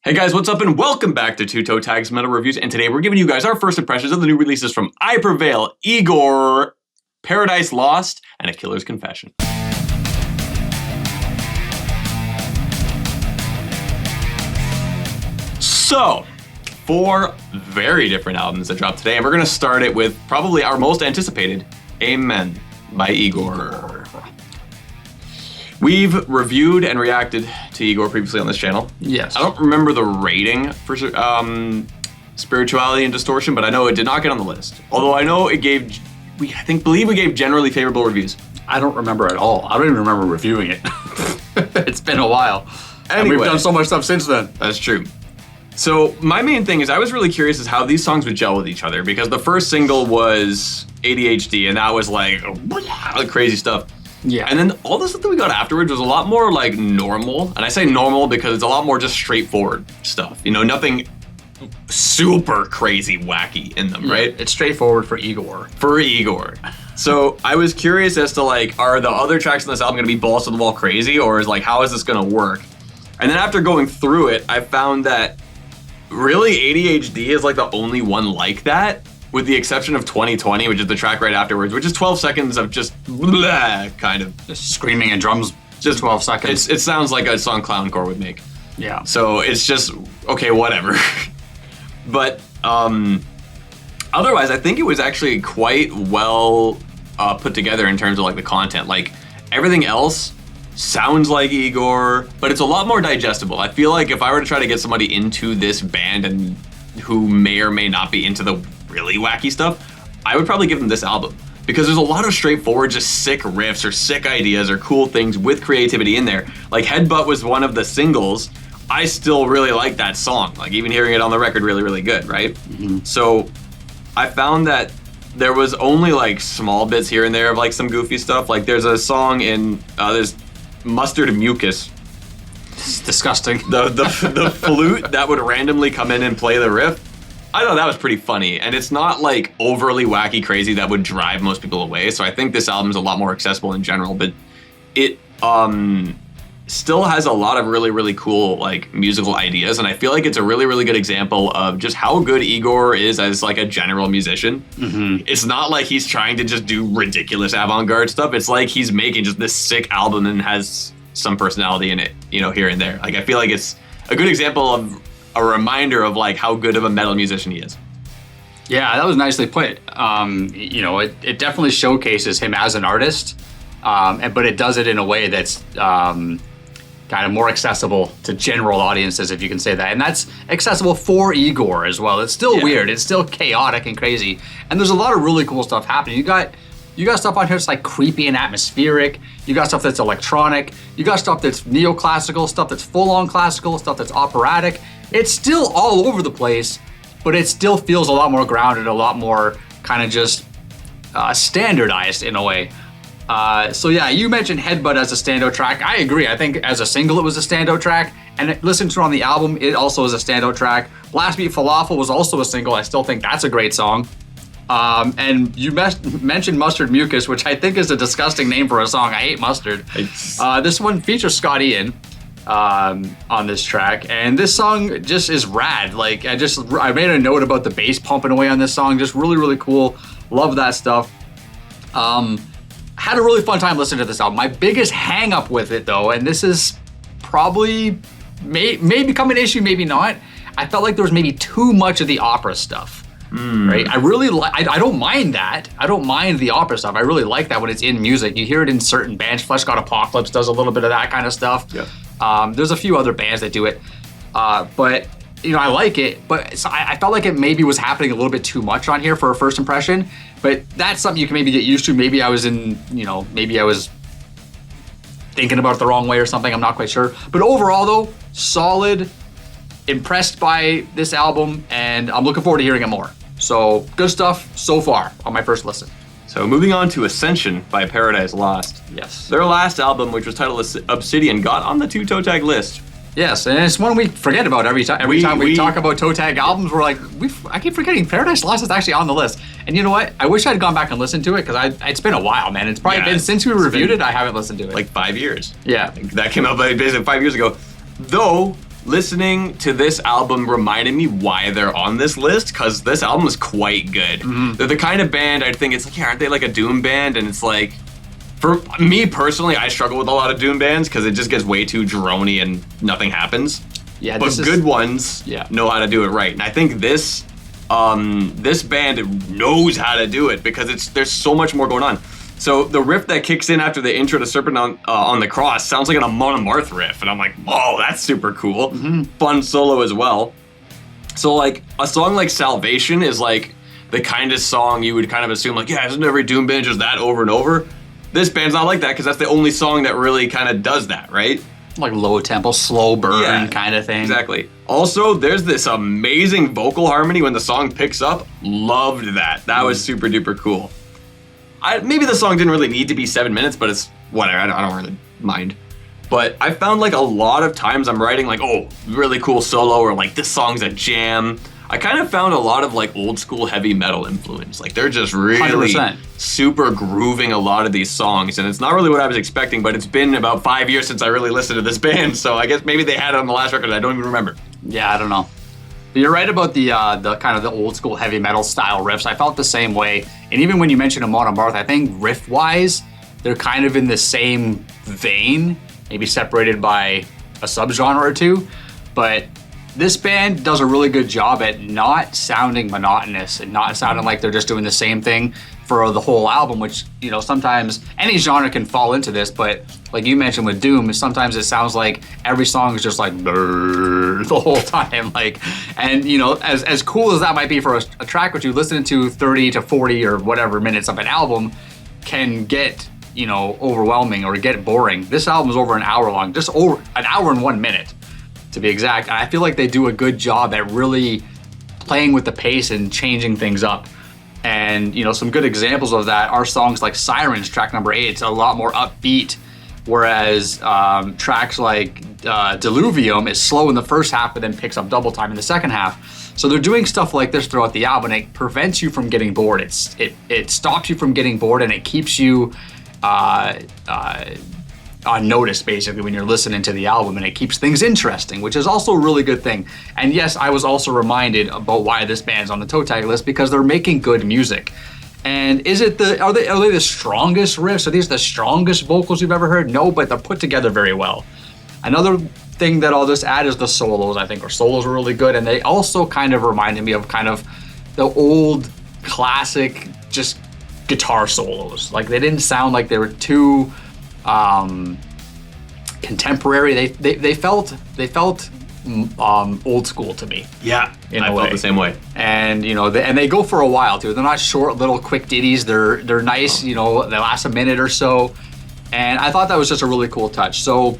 Hey guys, what's up and welcome back to Toe Tags Metal Reviews, and today we're giving you guys our first impressions of the new releases from Prevail, Igorrr, Paradise Lost, and A Killer's Confession. So, 4 very different albums that dropped today, and we're going to start it with probably our most anticipated, Amen by Igorrr. We've reviewed and reacted to Igorrr previously on this channel. Yes. I don't remember the rating for Spirituality and Distortion, but I know it did not get on the list. Although I know it gave, believe we gave generally favorable reviews. I don't remember at all. I don't even remember reviewing it. It's been a while. Anyway, and we've done so much stuff since then. That's true. So my main thing is I was really curious as how these songs would gel with each other, because the first single was ADHD, and that was like crazy stuff. Yeah. And then all the stuff that we got afterwards was a lot more like normal. And I say normal because it's a lot more just straightforward stuff. You know, nothing super crazy wacky in them, right? It's straightforward for Igorrr. For Igorrr. So I was curious as to like, are the other tracks on this album gonna be balls to the wall crazy, or is like, how is this gonna work? And then after going through it, I found that really ADHD is like the only one like that, with the exception of 2020, which is the track right afterwards, which is 12 seconds of just blah, kind of. Just screaming and drums, just 12 seconds. It sounds like a song Clowncore would make. Yeah. So it's just, okay, whatever. But otherwise, I think it was actually quite well put together in terms of like the content. Like everything else sounds like Igorrr, but it's a lot more digestible. I feel like if I were to try to get somebody into this band and who may or may not be into the really wacky stuff, I would probably give them this album, because there's a lot of straightforward, just sick riffs or sick ideas or cool things with creativity in there. Like Headbutt was one of the singles. I still really like that song. Like even hearing it on the record, really, really good, right? Mm-hmm. So I found that there was only like small bits here and there of like some goofy stuff. Like there's a song in, there's Mustard Mucus. It's disgusting. The flute that would randomly come in and play the riff. I thought that was pretty funny, and it's not like overly wacky crazy that would drive most people away. So I think this album's a lot more accessible in general, but it still has a lot of really, really cool like musical ideas, and I feel like it's a really, really good example of just how good Igorrr is as like a general musician. Mm-hmm. It's not like he's trying to just do ridiculous avant-garde stuff. It's like he's making just this sick album and has some personality in it, you know, here and there. Like I feel like it's a good example of a reminder of like how good of a metal musician he is. Yeah, that was nicely put. You know, it definitely showcases him as an artist, but it does it in a way that's kind of more accessible to general audiences, if you can say that. And that's accessible for Igorrr as well. It's still weird. It's still chaotic and crazy. And there's a lot of really cool stuff happening. You got stuff on here that's like creepy and atmospheric. You got stuff that's electronic. You got stuff that's neoclassical, stuff that's full-on classical, stuff that's operatic. It's still all over the place, but it still feels a lot more grounded, a lot more kind of just standardized in a way. So yeah, you mentioned Headbutt as a standout track. I agree. I think as a single it was a standout track, and listening to it on the album, it also is a standout track. Last Beat Falafel was also a single. I still think that's a great song. And you mentioned Mustard Mucus, which I think is a disgusting name for a song. I hate mustard. This one features Scott Ian on this track, and this song just is rad. Like I made a note about the bass pumping away on this song. Just really, really cool. Love that stuff. Had a really fun time listening to this album. My biggest hang up with it though, and this is probably may become an issue, maybe not. I felt like there was maybe too much of the opera stuff. Right? I really I don't mind that. I don't mind the opera stuff. I really like that when it's in music. You hear it in certain bands. Flesh God Apocalypse does a little bit of that kind of stuff. Yeah. There's a few other bands that do it. But, you know, I like it. But so I felt like it maybe was happening a little bit too much on here for a first impression. But that's something you can maybe get used to. Maybe I was thinking about it the wrong way or something. I'm not quite sure. But overall, though, solid. Impressed by this album, and I'm looking forward to hearing it more. So good stuff so far on my first listen. So moving on to Ascension by Paradise Lost. Yes. Their last album, which was titled Obsidian, got on the Toe Tag list. Yes, and it's one we forget about every time. Every time we talk about Toe Tag albums, we're like, I keep forgetting Paradise Lost is actually on the list. And you know what? I wish I'd gone back and listened to it, because it's been a while, man. It's probably been since we reviewed it. I haven't listened to it. Like 5 years. Yeah. That came out basically 5 years ago. Though listening to this album reminded me why they're on this list, because this album is quite good. They're the kind of band I'd think it's like, yeah, aren't they like a doom band? And it's like, for me personally, I struggle with a lot of doom bands because it just gets way too droney and nothing happens. Yeah, but good ones know how to do it right. And I think this band knows how to do it because there's so much more going on. So the riff that kicks in after the intro to Serpent on the Cross sounds like an Amon Amarth riff, and I'm like, whoa, that's super cool. Fun solo as well. So like a song like Salvation is like the kind of song you would kind of assume like, yeah, isn't every doom band just that over and over? This band's not like that because that's the only song that really kind of does that, right? Like low tempo, slow burn kind of thing. Exactly. Also, there's this amazing vocal harmony when the song picks up. Loved that. That was super duper cool. Maybe the song didn't really need to be 7 minutes, but it's whatever. I don't really mind. But I found like a lot of times I'm writing like, oh, really cool solo, or like this song's a jam. I kind of found a lot of like old school heavy metal influence. Like they're just really 100%. super grooving a lot of these songs. And it's not really what I was expecting, but it's been about 5 years since I really listened to this band. So I guess maybe they had it on the last record. I don't even remember. Yeah, I don't know. But you're right about the kind of the old school heavy metal style riffs. I felt the same way. And even when you mentioned Amon Amarth, I think riff wise, they're kind of in the same vein, maybe separated by a subgenre or two. But this band does a really good job at not sounding monotonous and not sounding like they're just doing the same thing for the whole album, which, you know, sometimes any genre can fall into this, but like you mentioned with Doom, sometimes it sounds like every song is just like the whole time. Like, and you know, as cool as that might be for a track or two, listening to 30 to 40 or whatever minutes of an album can get, you know, overwhelming or get boring. This album's over an hour long, just over an hour and 1 minute to be exact. And I feel like they do a good job at really playing with the pace and changing things up. And, you know, some good examples of that are songs like Sirens, track number 8. It's a lot more upbeat, whereas tracks like Diluvium is slow in the first half, but then picks up double time in the second half. So they're doing stuff like this throughout the album, and it prevents you from getting bored. It stops you from getting bored, and it keeps you on notice, basically, when you're listening to the album, and it keeps things interesting, which is also a really good thing. And yes, I was also reminded about why this band's on the Toe Tag list, because they're making good music. And are they the strongest riffs? Are these the strongest vocals you've ever heard? No, but they're put together very well. Another thing that I'll just add is the solos. I think our solos are really good, and they also kind of reminded me of kind of the old classic just guitar solos. Like they didn't sound like they were too contemporary. They felt old school to me. Yeah, I felt the same way. And you know, they go for a while too. They're not short little quick ditties. They're nice. You know, they last a minute or so. And I thought that was just a really cool touch. So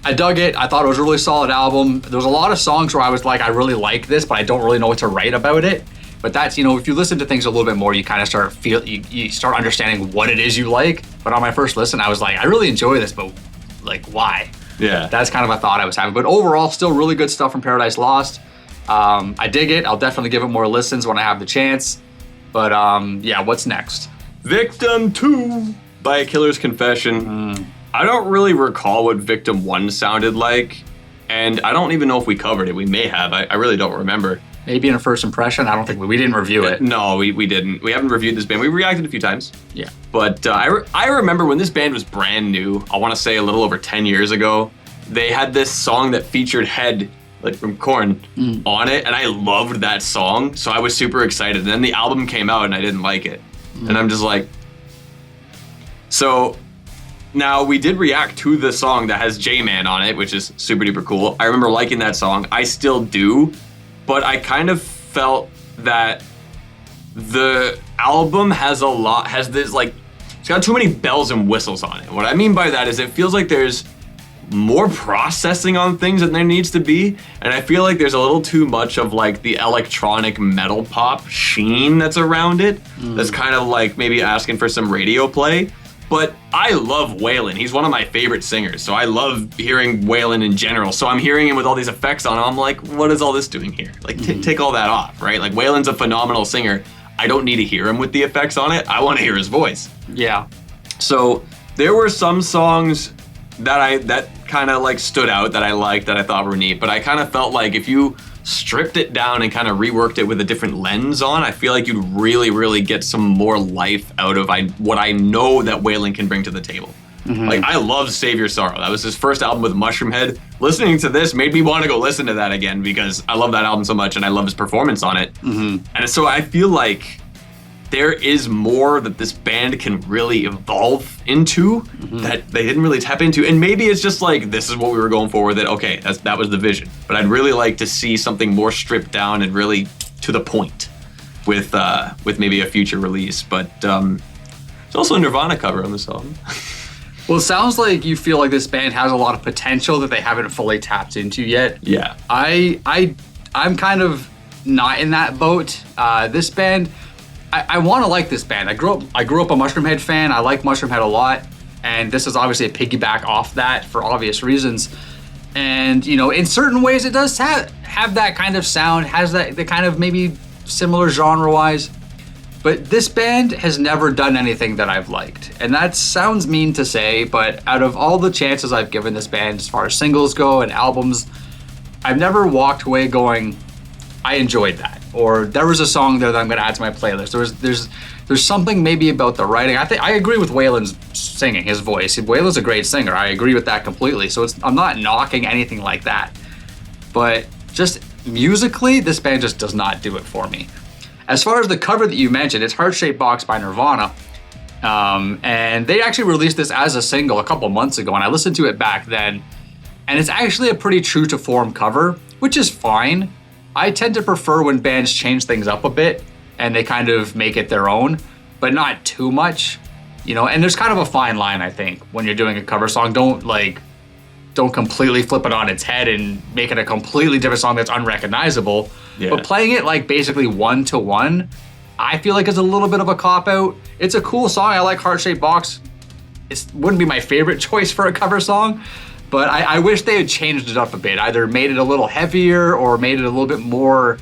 I dug it. I thought it was a really solid album. There was a lot of songs where I was like, I really like this, but I don't really know what to write about it. But that's, you know, if you listen to things a little bit more, you kind of you start understanding what it is you like. But on my first listen, I was like, I really enjoy this, but like, why? Yeah. That's kind of a thought I was having. But overall, still really good stuff from Paradise Lost. I dig it. I'll definitely give it more listens when I have the chance. But yeah, what's next? Victim 2 by A Killer's Confession. I don't really recall what Victim 1 sounded like, and I don't even know if we covered it. We may have. I really don't remember. Maybe in a first impression. I don't think we didn't review it. No, we didn't. We haven't reviewed this band. We reacted a few times. Yeah. But I remember when this band was brand new, I want to say a little over 10 years ago, they had this song that featured Head, like from Korn, on it, and I loved that song, so I was super excited. And then the album came out and I didn't like it. And I'm just like... So... Now, we did react to the song that has J-Man on it, which is super duper cool. I remember liking that song. I still do. But I kind of felt that the album has this, like, it's got too many bells and whistles on it. What I mean by that is it feels like there's more processing on things than there needs to be. And I feel like there's a little too much of, like, the electronic metal pop sheen that's around it. That's kind of like maybe asking for some radio play. But I love Waylon. He's one of my favorite singers, so I love hearing Waylon in general. So I'm hearing him with all these effects on him. I'm like, what is all this doing here? Like, take all that off, right? Like, Waylon's a phenomenal singer. I don't need to hear him with the effects on it. I want to hear his voice. Yeah. So there were some songs that kind of like stood out, that I liked, that I thought were neat. But I kind of felt like if you stripped it down and kind of reworked it with a different lens on, I feel like you'd really, really get some more life out of what I know that Waylon can bring to the table. Like, I love Save Your Sorrow. That was his first album with Mushroomhead. Listening to this made me want to go listen to that again because I love that album so much and I love his performance on it. And so I feel like there is more that this band can really evolve into that they didn't really tap into. And maybe it's just like, this is what we were going for with it. Okay, that was the vision. But I'd really like to see something more stripped down and really to the point with maybe a future release. But there's also a Nirvana cover on this album. Well, it sounds like you feel like this band has a lot of potential that they haven't fully tapped into yet. Yeah. I'm kind of not in that boat. This band, I want to like this band. I grew up a Mushroomhead fan. I like Mushroomhead a lot, and this is obviously a piggyback off that for obvious reasons. And you know, in certain ways, it does have that kind of sound, has the kind of maybe similar genre-wise. But this band has never done anything that I've liked, and that sounds mean to say, but out of all the chances I've given this band, as far as singles go and albums, I've never walked away going, I enjoyed that, or there was a song there that I'm going to add to my playlist. There's something maybe about the writing. I agree with Waylon's singing, his voice. Waylon's a great singer. I agree with that completely. So I'm not knocking anything like that, but just musically, this band just does not do it for me. As far as the cover that you mentioned, it's Heart Shaped Box by Nirvana, and they actually released this as a single a couple months ago, and I listened to it back then, and it's actually a pretty true to form cover, which is fine. I tend to prefer when bands change things up a bit and they kind of make it their own, but not too much, you know. And there's kind of a fine line, I think, when you're doing a cover song. Don't completely flip it on its head and make it a completely different song that's unrecognizable. Yeah. But playing it like basically 1-to-1, I feel like is a little bit of a cop-out. It's a cool song. I like Heart Shaped Box. It wouldn't be my favorite choice for a cover song, but I wish they had changed it up a bit. Either made it a little heavier or made it a little bit more,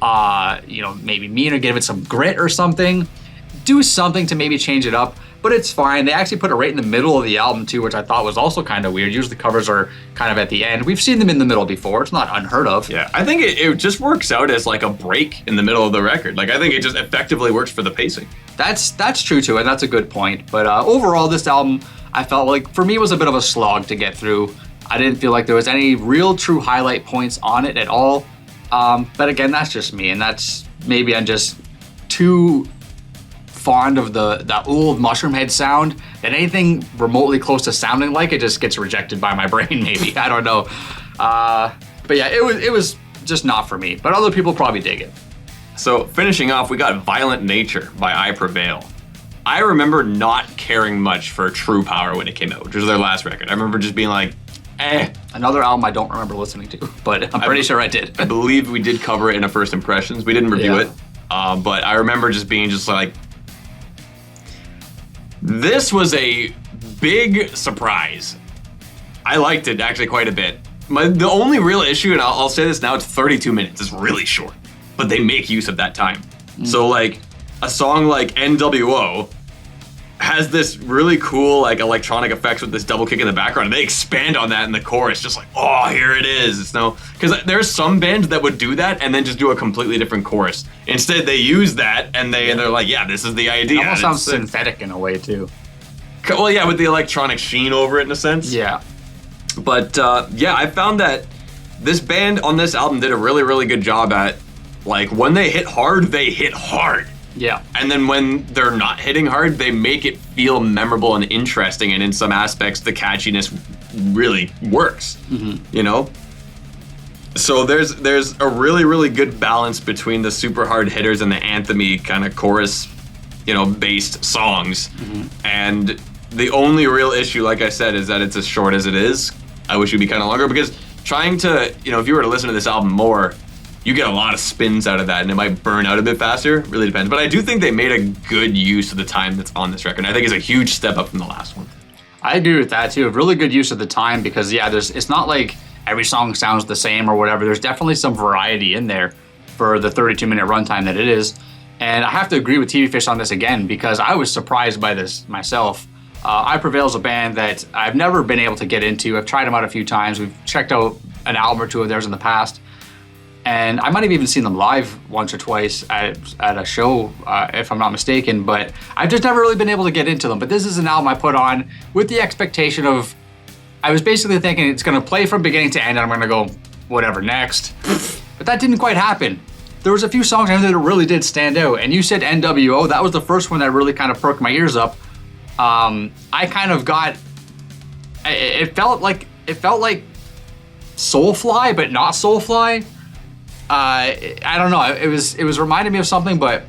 maybe meaner, give it some grit or something. Do something to maybe change it up, but it's fine. They actually put it right in the middle of the album too, which I thought was also kind of weird. Usually the covers are kind of at the end. We've seen them in the middle before. It's not unheard of. Yeah, I think it just works out as like a break in the middle of the record. Like, I think it just effectively works for the pacing. That's true too, and that's a good point. But overall, this album, I felt like, for me, was a bit of a slog to get through. I didn't feel like there was any real true highlight points on it at all. But again, that's just me, and that's maybe I'm just too fond of the old Mushroomhead sound that anything remotely close to sounding like it just gets rejected by my brain. Maybe I don't know. But yeah, it was just not for me. But other people probably dig it. So finishing off, we got Violent Nature by I Prevail. I remember not caring much for True Power when it came out, which was their last record. I remember just being like, Another album I don't remember listening to, but I'm pretty sure I did. I believe we did cover it in a First Impressions. We didn't review it, but I remember just being just like, this was a big surprise. I liked it actually quite a bit. The only real issue, and I'll say this now, it's 32 minutes. It's really short, but they make use of that time. So like a song like NWO has this really cool like electronic effects with this double kick in the background, and they expand on that in the chorus, just like, oh, here it is. It's no, because there's some bands that would do that and then just do a completely different chorus. Instead, they use that and they're like, yeah, this is the idea. It almost sounds synthetic in a way too. Well, yeah, with the electronic sheen over it in a sense. Yeah. But I found that this band on this album did a really, really good job at, like, when they hit hard, they hit hard. Yeah. And then when they're not hitting hard, they make it feel memorable and interesting, and in some aspects, the catchiness really works, you know? So there's a really, really good balance between the super hard hitters and the anthem-y kind of chorus, based songs. And the only real issue, like I said, is that it's as short as it is. I wish it'd be kind of longer, because trying to, if you were to listen to this album more, you get a lot of spins out of that, and it might burn out a bit faster. It really depends. But I do think they made a good use of the time that's on this record. I think it's a huge step up from the last one. I agree with that too. A really good use of the time, because it's not like every song sounds the same or whatever. There's definitely some variety in there for the 32-minute runtime that it is. And I have to agree with TV Fish on this again, because I was surprised by this myself. Prevail is a band that I've never been able to get into. I've tried them out a few times. We've checked out an album or two of theirs in the past. And I might have even seen them live once or twice at a show, if I'm not mistaken. But I've just never really been able to get into them. But this is an album I put on with the expectation of, I was basically thinking it's going to play from beginning to end and I'm going to go, whatever, next. But that didn't quite happen. There was a few songs I know that really did stand out. And you said NWO. That was the first one that really kind of perked my ears up. I kind of got, it felt like Soulfly, but not Soulfly. I don't know. It was reminding me of something, but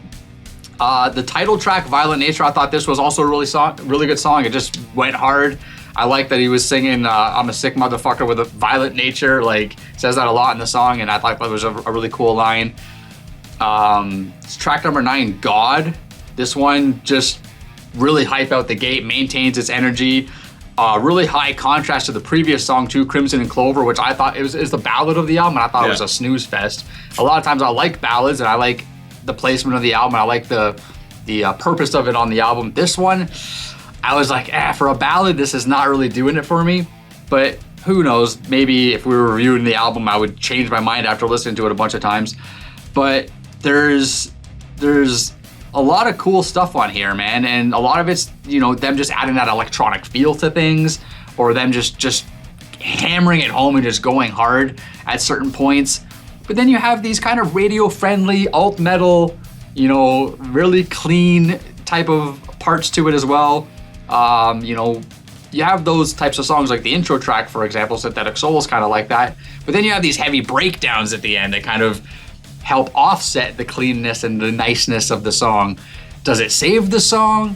the title track, Violent Nature, I thought this was also a really good song. It just went hard. I like that he was singing, I'm a sick motherfucker with a violent nature. Like, says that a lot in the song, and I thought that was a really cool line. It's track number 9, God. This one just really hype out the gate, maintains its energy. Really high contrast to the previous song too, Crimson and Clover, which I thought is the ballad of the album, and I thought it was a snooze fest. A lot of times I like ballads, and I like the placement of the album, and I like the purpose of it on the album. This one, I was like, for a ballad, this is not really doing it for me. But who knows? Maybe if we were reviewing the album, I would change my mind after listening to it a bunch of times. But there's a lot of cool stuff on here, man, and a lot of it's, them just adding that electronic feel to things, or them just hammering it home and just going hard at certain points. But then you have these kind of radio-friendly, alt metal, really clean type of parts to it as well. You have those types of songs like the intro track, for example, Synthetic Soul is kind of like that. But then you have these heavy breakdowns at the end that kind of help offset the cleanness and the niceness of the song. Does it save the song?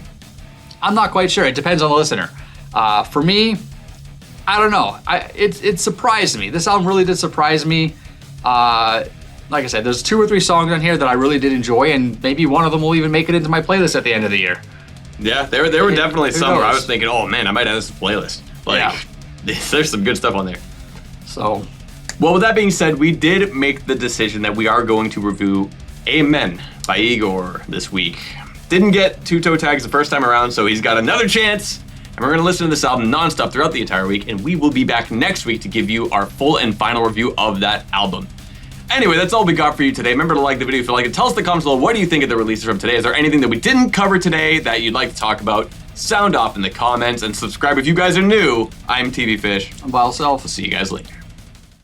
I'm not quite sure. It depends on the listener. For me, I don't know. It surprised me. This album really did surprise me. Like I said, there's 2 or 3 songs on here that I really did enjoy, and maybe one of them will even make it into my playlist at the end of the year. Yeah, there were definitely some where I was thinking, oh man, I might have this playlist. There's some good stuff on there. So, well, with that being said, we did make the decision that we are going to review Amen by Igorrr this week. Didn't get 2 toe tags the first time around, so he's got another chance. And we're going to listen to this album nonstop throughout the entire week, and we will be back next week to give you our full and final review of that album. Anyway, that's all we got for you today. Remember to like the video if you like it. Tell us in the comments below, what do you think of the releases from today? Is there anything that we didn't cover today that you'd like to talk about? Sound off in the comments and subscribe if you guys are new. I'm TV Fish. I'm By Self. See you guys later.